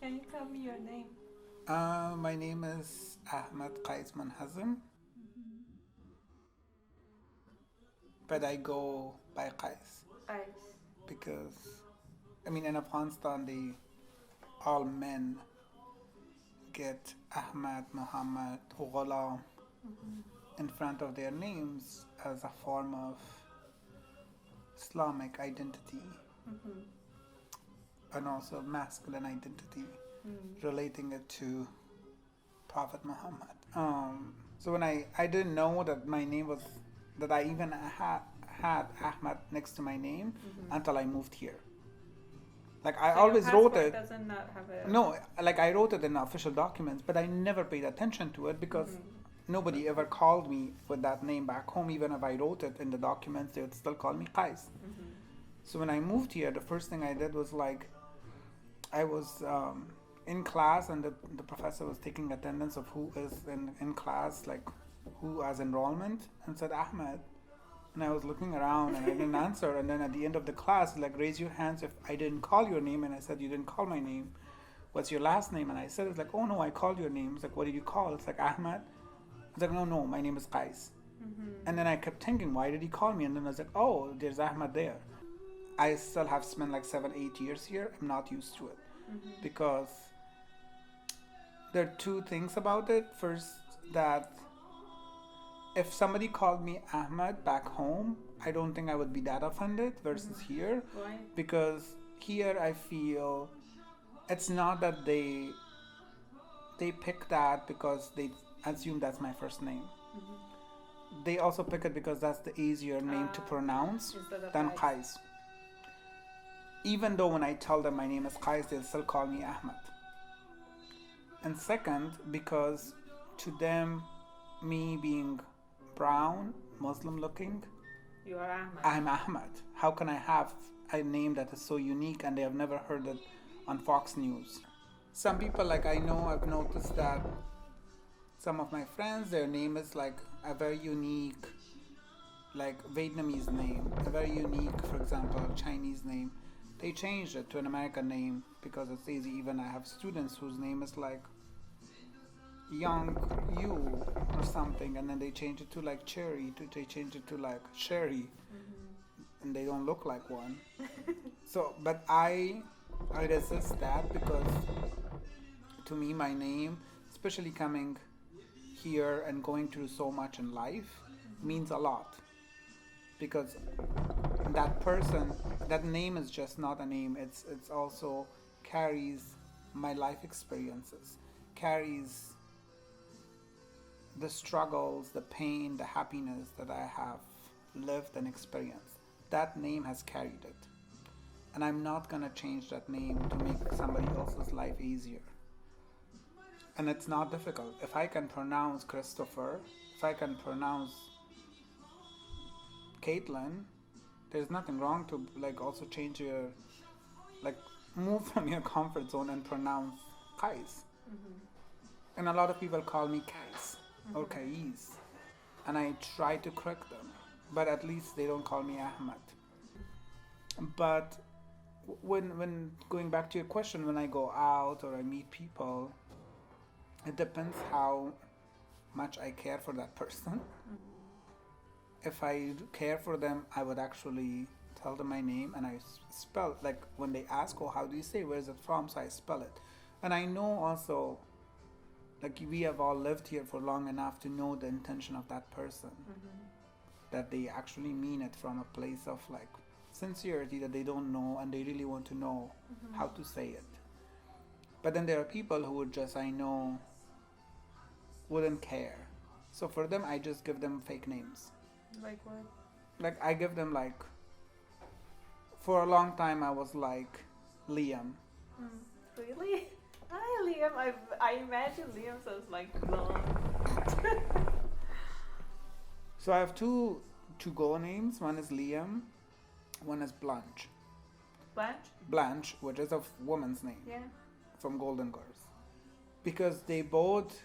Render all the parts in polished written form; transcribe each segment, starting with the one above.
Can you tell me your name? My name is Ahmad Qais Manhazim, but I go by Qais Ice. because, I mean, in Afghanistan, all men get Ahmad, Muhammad, Ghulam in front of their names as a form of Islamic identity Mm-hmm. and also masculine identity, Mm. relating it to Prophet Muhammad. So when I didn't know that my name was that I even had Ahmad next to my name Mm-hmm. until I moved here. Like I So your always wrote passport it. doesn't not have a. No, like I wrote it in official documents, but I never paid attention to it because Mm-hmm. nobody ever called me with that name back home. Even if I wrote it in the documents, they would still call me Qais. Mm-hmm. So when I moved here, the first thing I did was like I was in class and the professor was taking attendance of who is in class, like who has enrollment, and said Ahmed. And I was looking around and I didn't answer. And then at the end of the class, like, raise your hands if I didn't call your name. And I said, you didn't call my name. What's your last name? And I said, it's like, oh no, I called your name. It's like, what did you call? It's like, Ahmed. It's like, no, no, my name is Qais. Mm-hmm. And then I kept thinking, why did he call me? And then I was like, oh, there's Ahmed there. I still have spent like 7, 8 years here. I'm not used to it Mm-hmm. because there are two things about it. First, that if somebody called me Ahmed back home, I don't think I would be that offended versus Mm-hmm. here, Why? because here I feel it's not that they pick that because they assume that's my first name. Mm-hmm. They also pick it because that's the easier name to pronounce Instead of than ice. Qais. Even though when I tell them my name is Qais, they'll still call me Ahmed. And second, because to them, me being brown, Muslim looking, You are Ahmad. I'm Ahmad. How can I have a name that is so unique and they have never heard it on Fox News? Some people, like I know, I've noticed that some of my friends, their name is like a very unique, like Vietnamese name, a very unique, for example, Chinese name. They changed it to an American name because it's easy. Even I have students whose name is like Young You or something, and then they change it to like Cherry, they change it to like Sherry, Mm-hmm. and they don't look like one. So, but I resist that because to me, my name, especially coming here and going through so much in life, means a lot because that person, that name is just not a name. It's also carries my life experiences, carries the struggles, the pain, the happiness that I have lived and experienced. That name has carried it. And I'm not gonna change that name to make somebody else's life easier. And it's not difficult. If I can pronounce Christopher, if I can pronounce Caitlin, there's nothing wrong to like also change your like move from your comfort zone and pronounce Qais. Mm-hmm. And a lot of people call me Qais or Mm-hmm. Qais. And I try to correct them, but at least they don't call me Ahmad. But when going back to your question, when I go out or I meet people, it depends how much I care for that person. If I care for them, I would actually tell them my name and I spell, like when they ask, oh, how do you say, where is it from? So I spell it. And I know also, like we have all lived here for long enough to know the intention of that person, Mm-hmm. that they actually mean it from a place of like sincerity, that they don't know and they really want to know Mm-hmm. how to say it. But then there are people who would just, I know, wouldn't care. So for them, I just give them fake names. Like what? Like I give them like, for a long time, I was like Liam. Mm. Really? Hi, Liam. I imagine Liam sounds like blonde. So I have two to go names. One is Liam, one is Blanche. Blanche? Blanche, which is a woman's name Yeah. from Golden Girls, because they both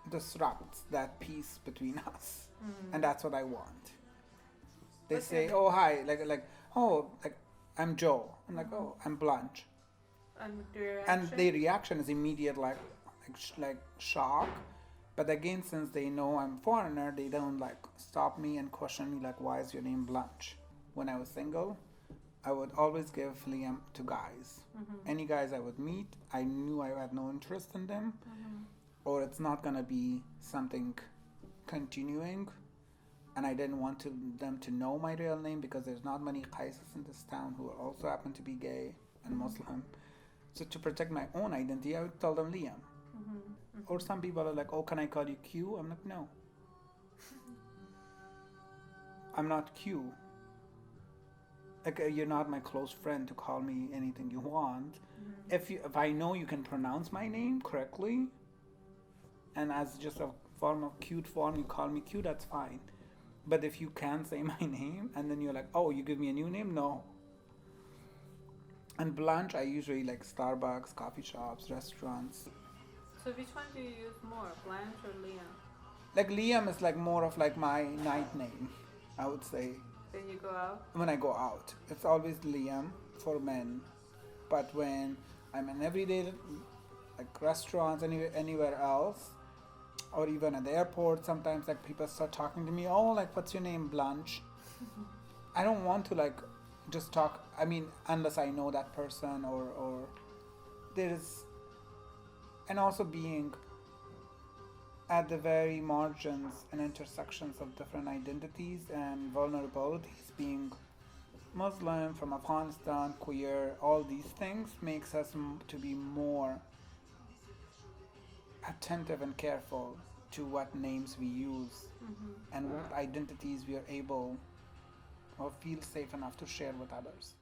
disrupt that peace between us, and that's what I want. They What's say, your "Oh hi," like oh like I'm Joe. I'm like, Mhm. "Oh, I'm Blanche." And their and reaction? their reaction is immediate, like shock. But again, since they know I'm foreigner, they don't like stop me and question me like, why is your name Blanche? When I was single, I would always give Liam to guys. Any guys I would meet, I knew I had no interest in them, or it's not gonna be something continuing, and I didn't want them to know my real name because there's not many Qais in this town who also happen to be gay and Muslim. So to protect my own identity, I would tell them Liam. Or some people are like, oh, can I call you Q? I'm like, no. I'm not Q. Like, you're not my close friend to call me anything you want. If I know you can pronounce my name correctly, and as just a form of cute form, you call me Q, that's fine. But if you can't say my name, and then you're like, oh, you give me a new name? No. And Blanche, I usually like Starbucks, coffee shops, restaurants. So which one do you use more, Blanche or Liam? Like Liam is like more of like my night name, I would say. Then you go out? When I go out, it's always Liam for men. But when I'm in everyday like restaurants, anywhere else, or even at the airport, sometimes like people start talking to me, oh, like what's your name, Blanche? I don't want to like just talk, I mean, unless I know that person or there is, and also being at the very margins and intersections of different identities and vulnerabilities, being Muslim, from Afghanistan, queer, all these things makes us to be more attentive and careful to what names we use and what identities we are able or feel safe enough to share with others.